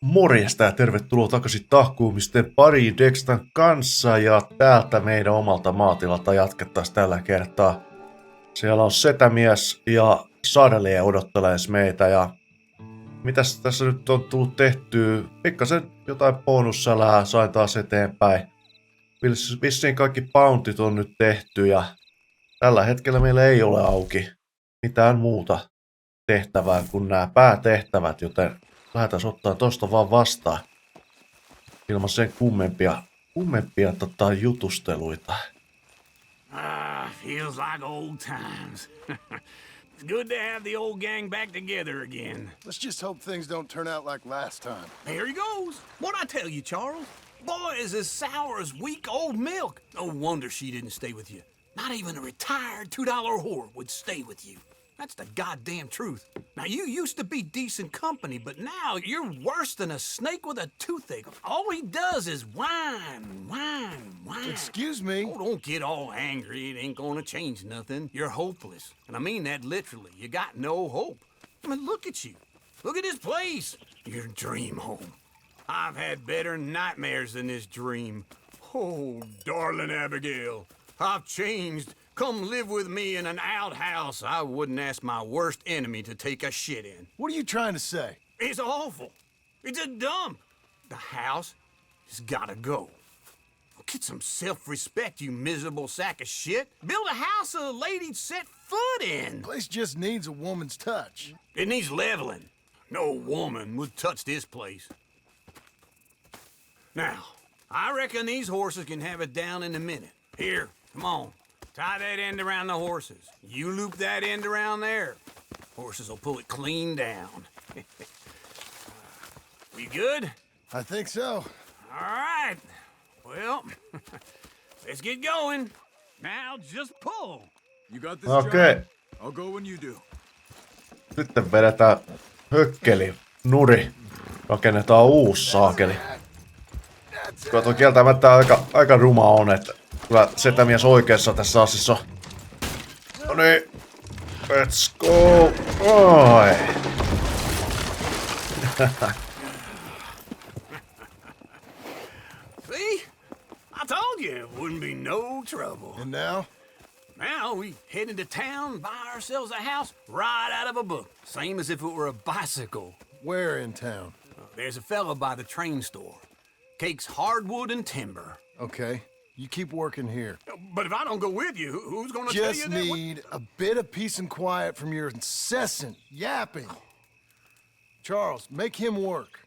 Morjesta ja tervetuloa takaisin tahkuumisten pariin Dextan kanssa ja täältä meidän omalta maatilalta jatkettaisiin tällä kertaa. Siellä on setämies ja Sadlie odottelee meitä ja mitäs tässä nyt on tullut tehtyä? Pikkasen jotain bonussälää sain taas eteenpäin. Vissiin kaikki bountit on nyt tehty ja tällä hetkellä meillä ei ole auki mitään muuta tehtävää kuin nämä päätehtävät, joten lähdetään ottaa tosta vaan vastaan. Ilman sen kummempia jutusteluita. Feels like old times. It's good to have the old gang back together again. Let's just hope things don't turn out like last time. Here he goes. What'd I tell you, Charles? Boy is as sour as weak old milk. No wonder she didn't stay with you. Not even a retired $2 whore would stay with you. That's the goddamn truth. Now, you used to be decent company, but now you're worse than a snake with a toothache. All he does is whine. Excuse me? Oh, don't get all angry. It ain't gonna change nothing. You're hopeless. And I mean that literally. You got no hope. I mean, look at you. Look at this place. Your dream home. I've had better nightmares than this dream. Oh, darling Abigail, I've changed. Come live with me in an outhouse I wouldn't ask my worst enemy to take a shit in. What are you trying to say? It's awful. It's a dump. The house has gotta go. Get some self-respect, you miserable sack of shit. Build a house a lady'd set foot in. The place just needs a woman's touch. It needs leveling. No woman would touch this place. Now, I reckon these horses can have it down in a minute. Here, come on. Tie that end around the horses. You loop that end around there. Horses will pull it clean down. We good? I think so. All right. Well, let's get going. Now just pull. You got this, Okei. John? I'll go when you do. Sitten vedetään hökkeli, nuri. Rakennetaan uusi saakeli. Kyllä tuo kieltämättä aika ruma on, että kyllä setämies oikeassa tässä asiassa. No niin. Let's go. Oi. See? I told you it wouldn't be no trouble. And now? Now we head into town, buy ourselves a house right out of a book. Same as if it were a bicycle. Where in town? There's a fella by the train store. Cakes hardwood and timber. Okay. You keep working here. But if I don't go with you, who's gonna tell you Just that? need a bit of peace and quiet from your incessant yapping. Charles, make him work.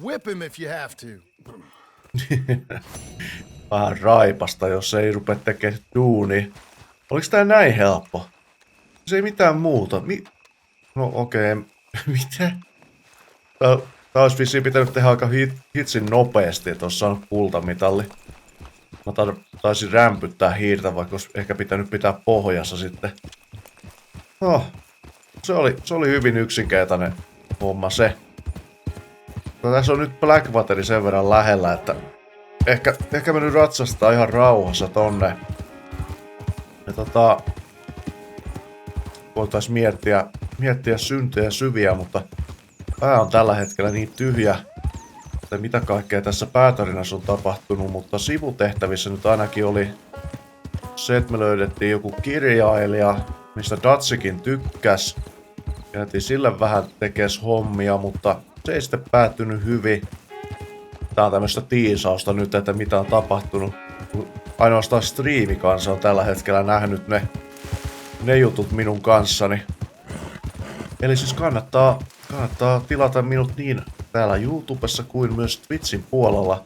Whip him if you have to. Vähän raipasta, jos ei rupea tekemään duunia. Oliko tää näin helppo? Se ei mitään muuta. No okei. Mitä? Tää olisi vissiin pitänyt tehdä aika hitsin nopeasti, että olisi saanut kultamitalli. Mä taisin rämpyttää hiirtä, vaikka olisi ehkä pitänyt pitää pohjassa sitten. No, se oli hyvin yksinkertainen homma se. No, tässä on nyt Blackwateri sen verran lähellä, että ehkä me nyt ratsastaa ihan rauhassa tonne. Ja voitais miettiä syntejä syviä, mutta pää on tällä hetkellä niin tyhjä, että mitä kaikkea tässä päätarinassa on tapahtunut, mutta sivutehtävissä nyt ainakin oli se, että me löydettiin joku kirjailija, mistä Datsikin tykkäs. Käytiin sille vähän tekes hommia, mutta se ei sitten päättynyt hyvin. Tää on tämmöstä tiisausta nyt, että mitä on tapahtunut. Ainoastaan striimikansa on tällä hetkellä nähnyt ne jutut minun kanssani. Eli siis kannattaa tilata minut niin täällä YouTubessa kuin myös Twitchin puolella.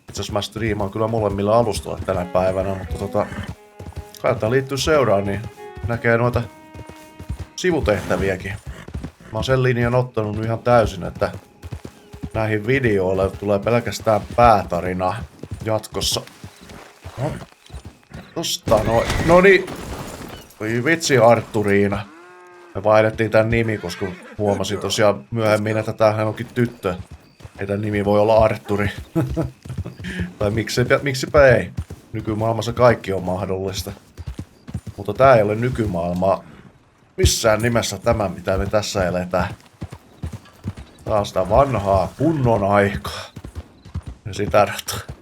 Itse asiassa mä striimaan kyllä molemmilla alustalla tänä päivänä, mutta kannattaa liittyä seuraan, niin näkee noita sivutehtäviäkin. Mä oon sen linjan ottanut ihan täysin, että näihin videoille tulee pelkästään päätarina jatkossa. No, tosta noin. Noniin. Oi vitsi Arturiina. Me vaihdettiin tän nimi, koska huomasin tosiaan myöhemmin, että tämähän onkin tyttö. Ei tän nimi voi olla Arturi. Tai miksipä ei. Nykymaailmassa kaikki on mahdollista. Mutta tää ei ole nykymaailmaa missään nimessä tämä, mitä me tässä eletään. Taas sitä vanhaa kunnon aikaa. Ja sitä rataa.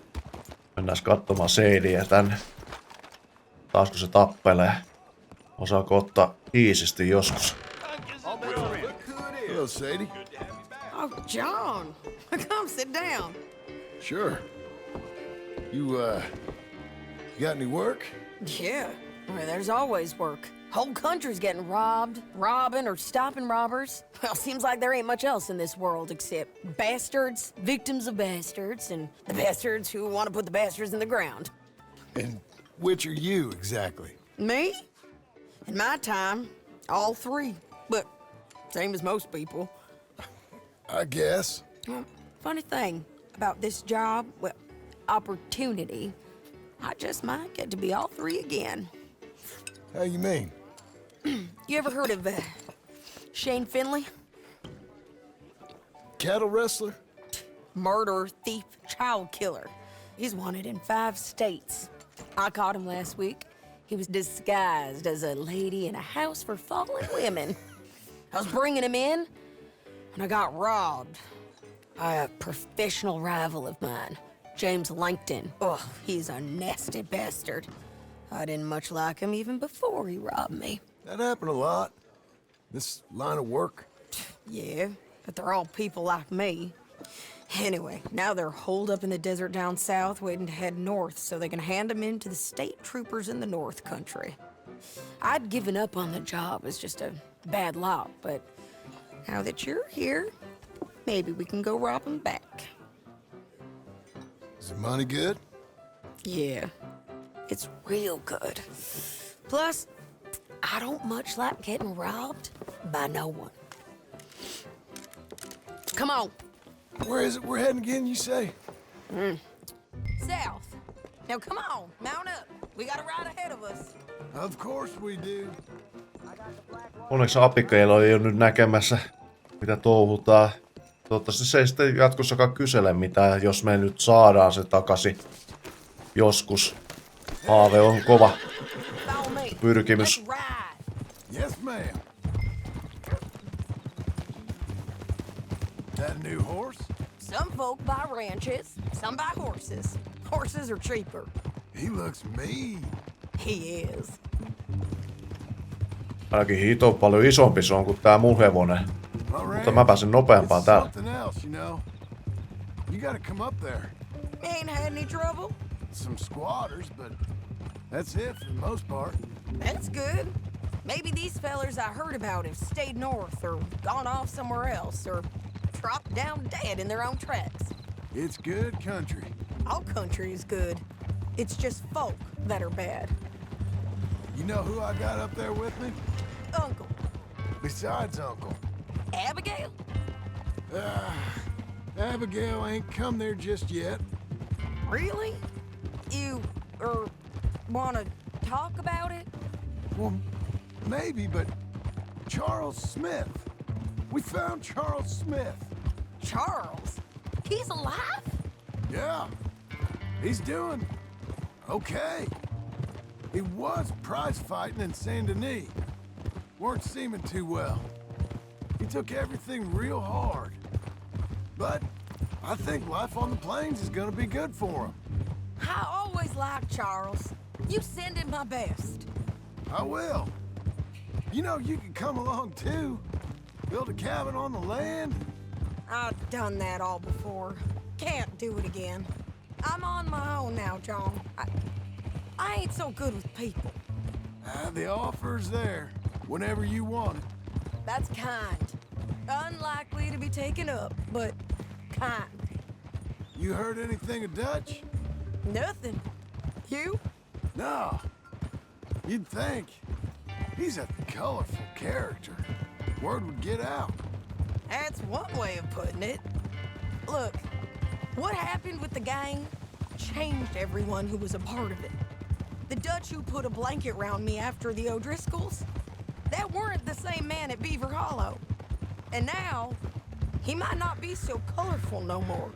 Mennään katsomaan Seidiä tänne. Taas kun se tappelee. Osaako ottaa iisisti joskus. Hello, Sadie. Oh, John. Come sit down. Sure. You got any work? Yeah, well, there's always work. Whole country's getting robbed, robbing, or stopping robbers. Well, seems like there ain't much else in this world except bastards, victims of bastards, and the bastards who want to put the bastards in the ground. And which are you exactly? Me? In my time, all three. But same as most people. I guess. Well, funny thing about this job, well, opportunity, I just might get to be all three again. How you mean? You ever heard of Shane Finley? Cattle wrestler? Murderer, thief, child killer. He's wanted in 5 states. I caught him last week. He was disguised as a lady in a house for fallen women. I was bringing him in, and I got robbed by a professional rival of mine, James Langton. Oh, he's a nasty bastard. I didn't much like him even before he robbed me. That happened a lot. This line of work. Yeah, but they're all people like me. Anyway, now they're holed up in the desert down south, waiting to head north so they can hand them in to the state troopers in the north country. I'd given up on the job as just a bad lot, but now that you're here, maybe we can go rob them back. Is the money good? Yeah, it's real good. Plus, I don't much like getting robbed by no one. Come on. Where is it we're heading again, you say? South. Now come on, mount up. We got a ride ahead of us. Of course we do. Onneksi Abigail on jo nyt näkemässä, mitä touhutaan. Toivottavasti se ei sitten jatkossakaan kysele mitään, jos me nyt saadaan se takaisin joskus. Haave on kova Follow me. pyrkimys. Let's ride. Yes, ma'am. That a new horse? Some folk buy ranches, some buy horses. Horses are cheaper. He looks mean. He is. Ainakin hito paljon isompi se on kuin tää mun hevonen. Mutta mä pääsen nopeampaan It's täällä. something else, you know. You gotta come up there. Ain't had any trouble? Some squatters, but that's it for the most part. That's good. Maybe these fellers I heard about have stayed north or gone off somewhere else or dropped down dead in their own tracks. It's good country. All country is good. It's just folk that are bad. You know who I got up there with me? Uncle. Besides Uncle. Abigail? Abigail ain't come there just yet. Really? You, wanna talk about it? Well, maybe, but Charles Smith. We found Charles Smith. Charles? He's alive? Yeah, he's doing okay. He was prize fighting in Saint Denis. Weren't seeming too well. He took everything real hard. But I think life on the plains is gonna be good for him. I always liked Charles. You send him my best. I will. You know, you can come along too. Build a cabin on the land. I've done that all before. Can't do it again. I'm on my own now, John. I ain't so good with people. The offer's there whenever you want it. That's kind. Unlikely to be taken up, but kind. You heard anything of Dutch? Nothing. You? No. You'd think. He's a colorful character. Word would get out. That's one way of putting it. Look, what happened with the gang changed everyone who was a part of it. The Dutch who put a blanket round me after the O'Driscolls, that weren't the same man at Beaver Hollow. And now, he might not be so colorful no more.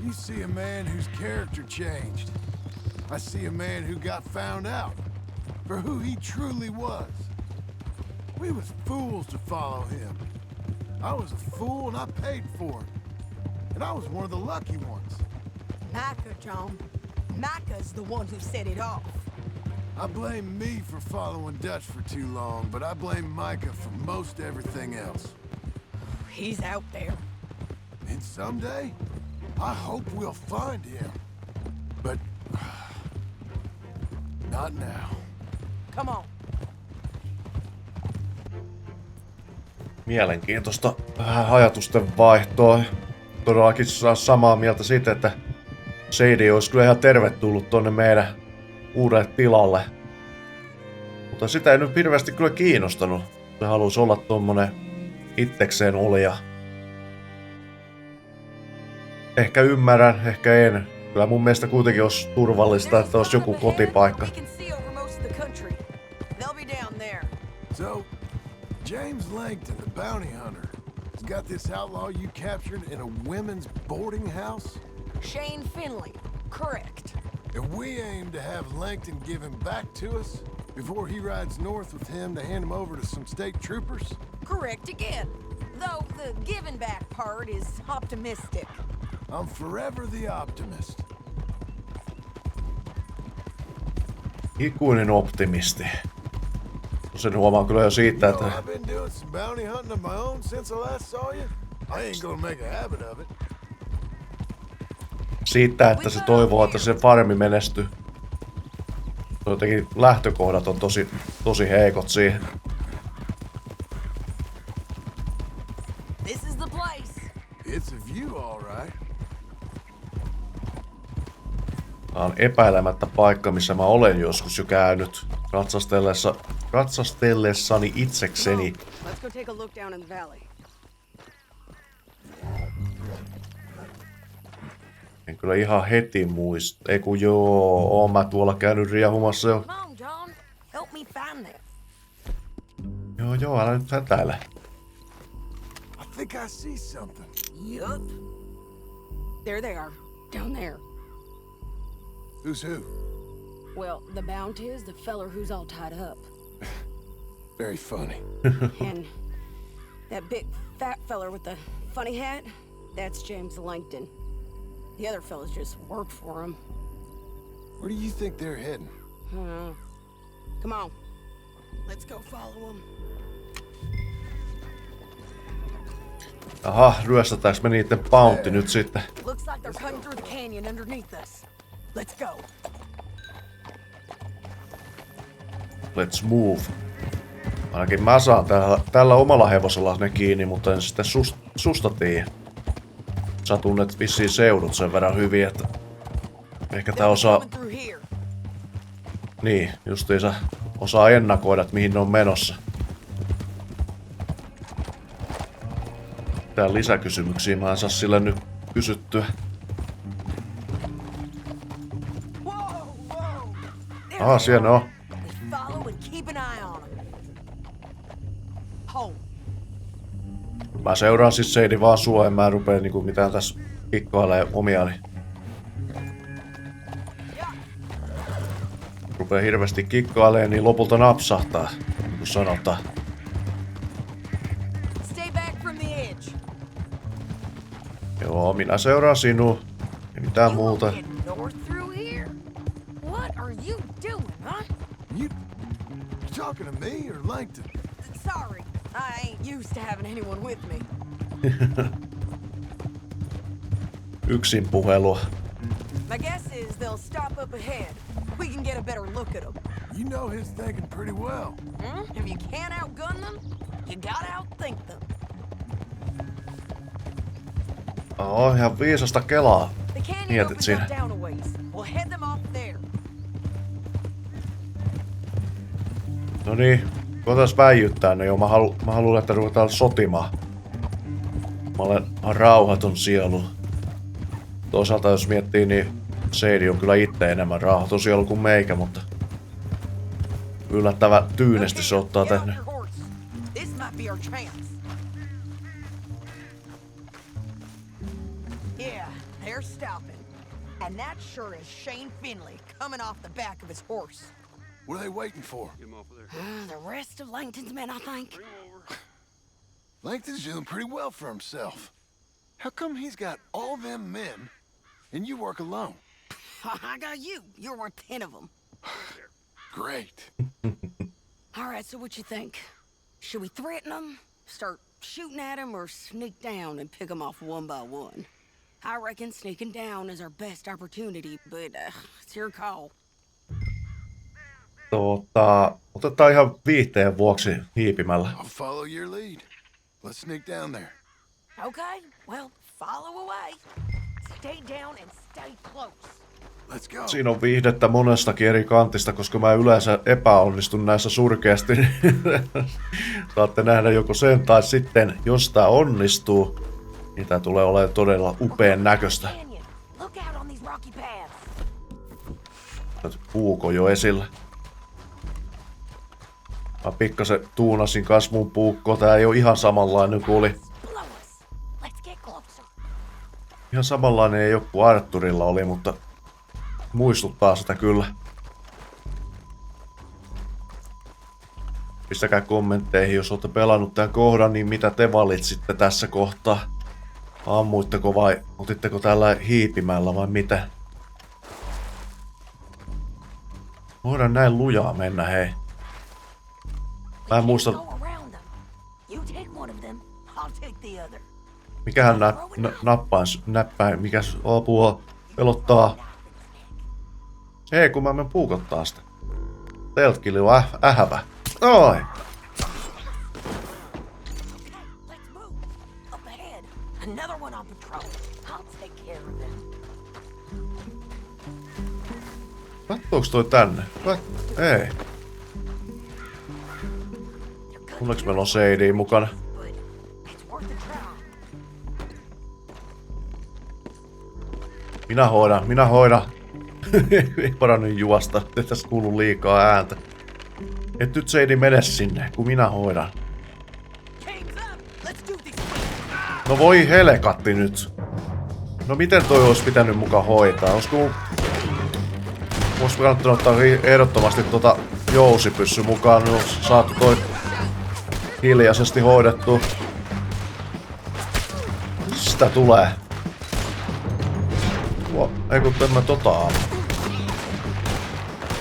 You see a man whose character changed. I see a man who got found out for who he truly was. We was fools to follow him. I was a fool and I paid for it. And I was one of the lucky ones. Micah, John. Micah's the one who set it off. I blame me for following Dutch for too long, but I blame Micah for most everything else. He's out there. And someday, I hope we'll find him. But not now. Come on. Mielenkiintoista vähän ajatusten vaihtoa. Todellakin saa samaa mieltä siitä, että Sadie olisi kyllä ihan tervetullut tonne meidän uudelle tilalle. Mutta sitä ei nyt hirveästi kyllä kiinnostanut. Se halusi olla tommonen itsekseen olija. Ehkä ymmärrän, ehkä en. Kyllä mun mielestä kuitenkin olisi turvallista, että olisi joku kotipaikka. So, James Langton, the bounty hunter, has got this outlaw you captured in a women's boarding house? Shane Finley, correct. And we aim to have Langton give him back to us before he rides north with him to hand him over to some state troopers? Correct again. Though the giving back part is optimistic. I'm forever the optimist. Ikuinen optimisti. Sen huomaa kyllä jo siitä, että I've been doing some bounty hunting of my own since I last saw you. I ain't gonna make a habit of it. siitä, että se toivoo, että se farmi menestyy. Jotenkin lähtökohdat on tosi heikot siihen. This is the place. It's a view, all right. Tää on epäilemättä paikka, missä mä olen joskus jo käynyt katsastellessani itsekseni. Let's go take a look down in the valley. En kyllä ihan heti muista. Ei kun joo, oon mä tuolla käynyt riehumassa jo. Come on, John. Help me find them. Joo, älä nyt hätäile. I think I see something. Yup. There they are, down there. Who's who? Well, the bounty is the feller who's all tied up. Very funny. And that big fat feller with the funny hat, that's James Langton. The other fellas just work for him. Where do you think they're heading? Come on. Let's go follow him. Aha, ryöstetäänkö me niitten bounty nyt sitten? Looks like they're cutting through the canyon underneath us. Let's go. Let's move. Ainakin mä saan tällä omalla hevosella ne kiinni, mutta en sitten susta tiedä. Sä tunnet vissiin seudut sen verran hyvin, että ehkä tää osaa... Niin, justiinsa osaa ennakoida, että mihin ne on menossa. Tää lisäkysymyksiä mä en saa sille nyt kysyttyä. Aha, siellä on. Mä seuraan siis Seidi vaan sua, en mä rupee niinku mitään tässä kikkoilee omiani. Rupee hirveästi kikkoilee, niin lopulta napsahtaa, kun sanotaan. Joo, minä seuraan sinua. Ei mitään muuta. You talking to me or Langton? Sorry, I ain't used to having anyone with me. Yksin puhelua. My guess is they'll stop up ahead. We can get a better look at them. You know his thinking pretty well. If you can't outgun them, you gotta outthink them. Oo, ihan viisasta kelaa. The canyon Mietit opens siinä. up down a ways. We'll head them off there. No niin, koitais väijyttää ne jo. Mä haluan, että ruvetaan sotimaan. Mä olen rauhaton sielu. Toisaalta jos miettii, niin Seidi on kyllä itse enemmän rauhaton sielu kuin meikä, mutta yllättävän tyynesti se ottaa tänne. This might be our chance. Yeah, they're stopping. And that sure is Shane Finley coming off the back of his horse. What are they waiting for? The rest of Langton's men, I think. Langton's doing pretty well for himself. How come he's got all them men and you work alone? I got you. You're worth 10 of them. Great. All right, so what you think? Should we threaten them, start shooting at them, or sneak down and pick them off one by one? I reckon sneaking down is our best opportunity, but it's your call. Otetaan ihan viihteen vuoksi hiipimällä. I'll follow your lead. Let's sneak down there. Okay, well, follow away. Stay down and stay close. Let's go. Siinä on viihdettä monestakin eri kantista, koska mä yleensä epäonnistun näissä surkeasti. Saatte nähdä joko sen tai sitten, jos tää onnistuu, niin tää tulee olemaan todella upean näköistä. Puuko jo esillä. Mä pikkasen tuunasin kans mun puukko. Tää ei oo ihan samanlainen kuin oli. Ihan samanlainen ei oo kuin Arturilla oli, mutta muistuttaa sitä kyllä. Pistäkää kommentteihin, jos olette pelannut tämän kohdan, niin mitä te valitsitte tässä kohtaa? Ammuitteko vai otitteko tällä hiipimällä vai mitä? Voidaan näin lujaa mennä, hei. Mä en muista... Mikähän näppäin, mikäs apua pelottaa. Hei, kun mä menen puukottaa sitä. Teltkili on ähävä. Oi! Kattooks toi tänne? Ei. Onneksi meillä on Sadie mukana. Minä hoidan. Ei parannut juosta, ettei tässä kuulu liikaa ääntä. Et nyt Sadie mene sinne, kun minä hoidan. No voi helekatti nyt. No miten toi olisi pitänyt mukaan hoitaa? Olisiko olisi kannattanut ottaa ehdottomasti jousipyssy mukaan, niin olisi saatu toi hiljaisesti hoidettu. Sitä tulee. Ei kun tämä aamu.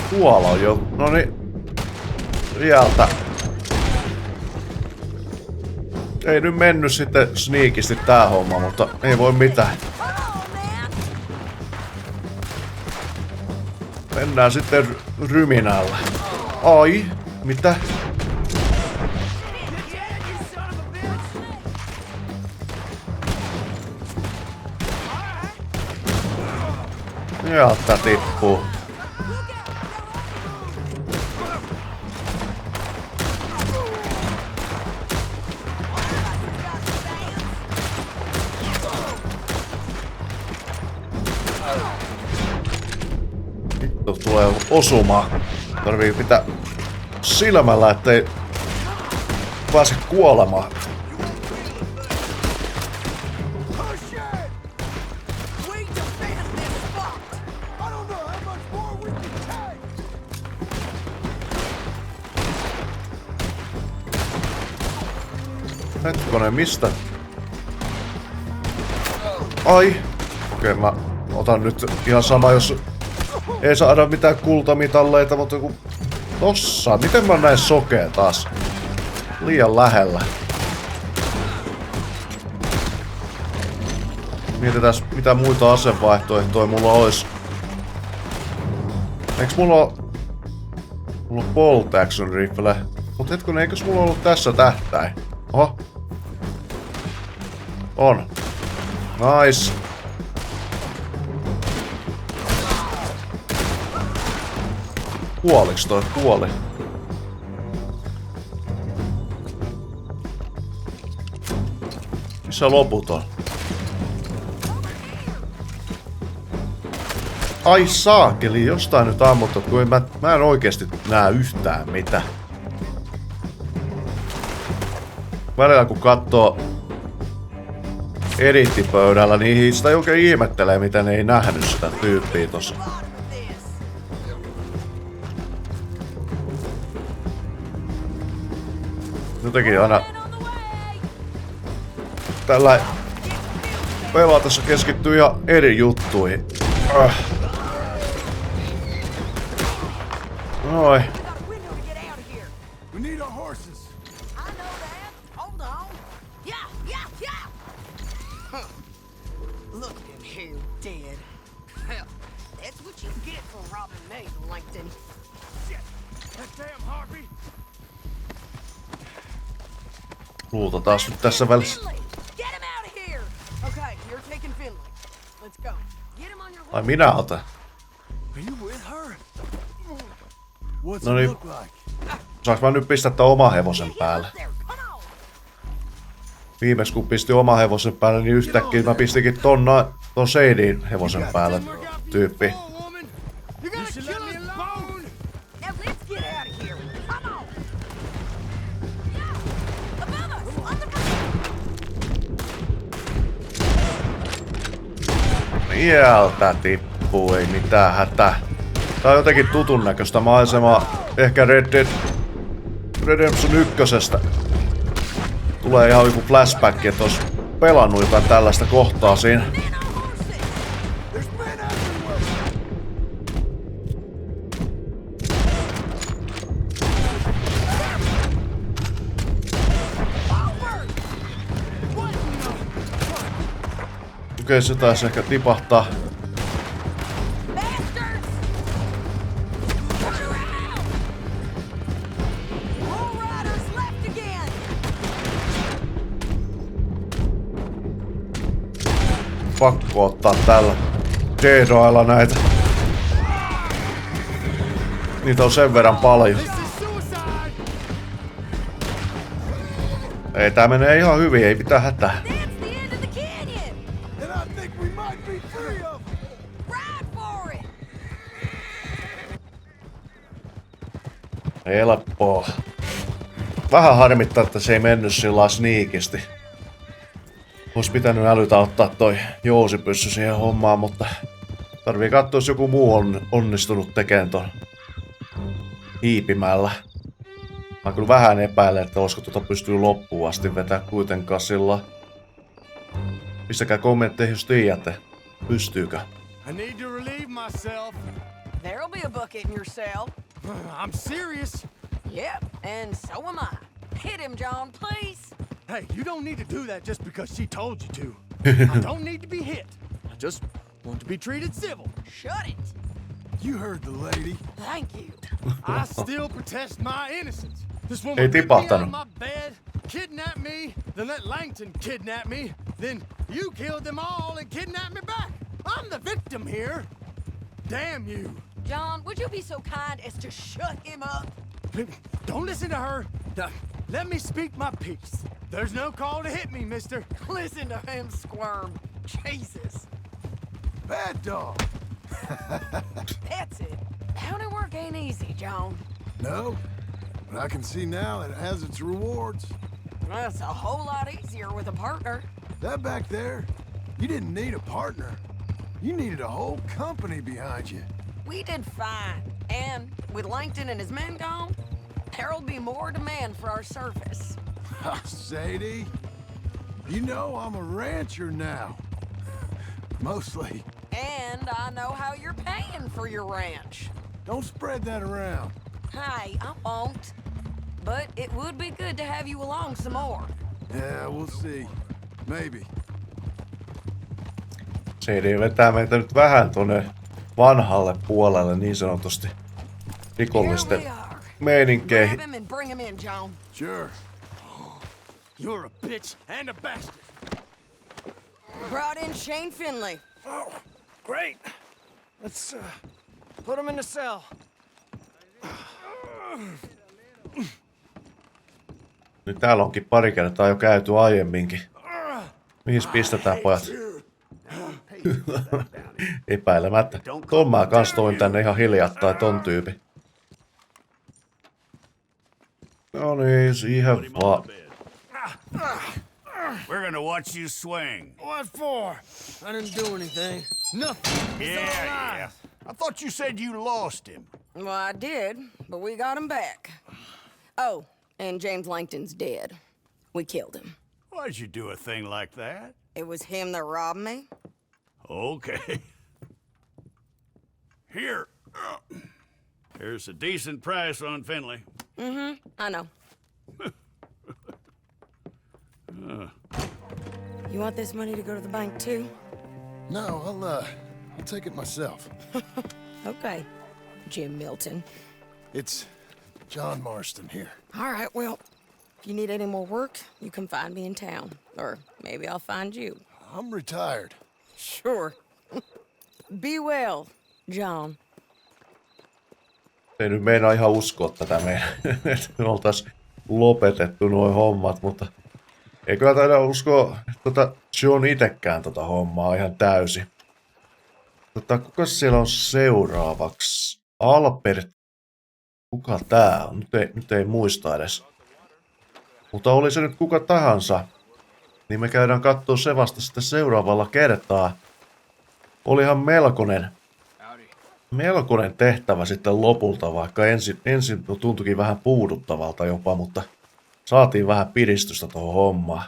Tuolla on jo. Noniin. Sieltä. Ei nyt mennyt sitten sneakisti tää homma, mutta ei voi mitään. Mennään sitten ryminällä. Ai, mitä? Sieltä tippuu. Vittu tulee osuma. Tarvii pitää silmällä, ettei pääse kuolemaan. Hetkonen, mistä? Ai! Okei, mä otan nyt ihan sama, jos ei saada mitään kultamitalleita, mutta kun... Tossa! Miten mä oon näin sokea taas? Liian lähellä. Mietitään, mitä muita asevaihtoehtoja mulla ois. Eiks mulla oo... Mulla on bolt action rifle. Mut hetkonen, eikös mulla ollut tässä tähtäin? Oho. On. Nice. Kuoliks toi? Kuoli. Missä loput on? Ai saakeli, jostain nyt ammuttu, kun mä en oikeesti näe yhtään mitään. Välillä kun katsoo edittipöydällä, niin sitä oikein ihmettelee, miten ei nähnyt sitä tyyppiä tossa. Jotenkin aina tällä Pelaatessa keskittyy ihan eri juttuihin. Noin. We need our horses. I know that. Hold on. Yeah. Look at him dead. Hell, that's what you get for robbing me, Langton. Shit! That damn harpy! Luutataan nyt tässä välissä. Finley, get him out of here. Okay, you're taking Finley. Let's go. Get him on your Ai horse. minä otan. Are you with her? What's No it niin. look like? Saanko mä nyt pistää tän oman hevosen päälle? There, come on. Viimeksi kun pistin oman hevosen päälle, niin yhtäkkiä mä pistikin ton Seidin hevosen päälle tyyppi. You gotta kill us both! Now let's get out of here. Come on. Yeah, above us, on the roof. Sieltä tippuu, ei mitään hätää. Tää on jotenkin tutun näköistä maisemaa. Ehkä Red Dead Redemption 1:stä. Tulee ihan joku flashback, että ois pelannut jotain tällaista kohtaa siinä. Men on horses. There's men everywhere! Forward. Okei, se taisi ehkä tipahtaa. Bastards. Turn around. More riders left again. Pakko ottaa tällä Jedoilla näitä. Niitä on sen verran paljon. This is suicide! Ei, tää menee ihan hyvin, ei mitään hätää. That's the end of the canyon. And I think we might be free of them! Ride for it. Helppoa. Vähän harmittaa, että se ei mennyt sillä sniikisti. Ois pitänyt älytä ottaa toi jousipyssy siihen hommaan, mutta tarvii katsoa, jos joku muu on onnistunut tekemään ton hiipimällä. Mä kyllä vähän epäilen, että olisiko tuota pystyy loppuun asti vetää kuitenkaan sillä. Pistäkää kommentteihin, jos tiedätte. Pystyykö? I need to relieve myself. There'll be a bucket in your cell. I'm serious. Yep, and so am I. Hit him, John, please. Hey, you don't need to do that just because she told you to. I don't need to be hit. I just want to be treated civil. Shut it. You heard the lady. Thank you. I still protest my innocence. This woman Ei ripped me out of tipahtanut. my bed, kidnapped me, then let Langton kidnap me, then you killed them all and kidnapped me back. I'm the victim here. Damn you. John, would you be so kind as to shut him up? Don't listen to her. Now, let me speak my piece. There's no call to hit me, mister. Listen to him squirm. Jesus. Bad dog. That's it. Bounty work ain't easy, John. No, but I can see now that it has its rewards. That's a whole lot easier with a partner. That back there, you didn't need a partner. You needed a whole company behind you. We did fine. And with Langton and his men gone, there'll be more demand for our service. Sadie, you know I'm a rancher now. Mostly. And I know how you're paying for your ranch. Don't spread that around. Hey, I won't. But it would be good to have you along some more. Yeah, we'll see. Maybe. CD vetää meitä nyt vähän tonne vanhalle puolelle niin sanotusti Here rikollisten we are. meininkeihin. Grab him and bring him in, John. Sure. You're a bitch and a bastard. Brought in Shane Finley. Oh, great. Let's put him in the cell. Nyt täällä onkin pari kertaa jo käyty aiemminkin. Mihin pistetään pojat? Epäilemättä. Ton mä kans toin tänne ihan hiljattain ton tyypin. No niin, siihen vaan. We're gonna watch you swing. What for? I didn't do anything. Nothing. Yeah. I thought you said you lost him. Well, I did, but we got him back. Oh, and James Langton's dead. We killed him. Why'd you do a thing like that? It was him that robbed me. Okay. Here. Here's a decent price on Finley. I know. You want this money to go to the bank too? No, I'll take it myself. Okay, Jim Milton. It's John Marston here. All right, well, if you need any more work, you can find me in town. Or maybe I'll find you. I'm retired. Sure. Be well, John. Ei nyt meinaa ihan uskoa tätä meidän, että me oltais lopetettu nuo hommat, mutta eiköhän taida uskoa John itekään hommaa ihan täysin. Kuka siellä on seuraavaksi? Albert. Kuka tää on? Nyt ei muista edes. Mutta oli se nyt kuka tahansa, niin me käydään kattoo se vasta sitten seuraavalla kertaa. Olihan melkoinen tehtävä sitten lopulta, vaikka ensin tuntuikin vähän puuduttavalta jopa, mutta saatiin vähän piristystä tuohon hommaan.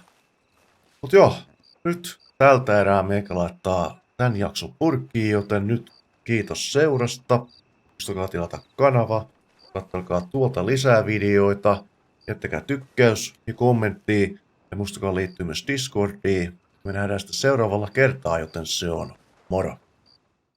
Mut joo, nyt tältä erää meikä laittaa tän jakson purkkiin, joten nyt kiitos seurasta. Muistakaa tilata kanava, katsokaa tuolta lisää videoita, jättäkää tykkäys ja kommentti ja muistakaa liittyä myös Discordiin. Me nähdään sitten seuraavalla kertaa, joten se on moro.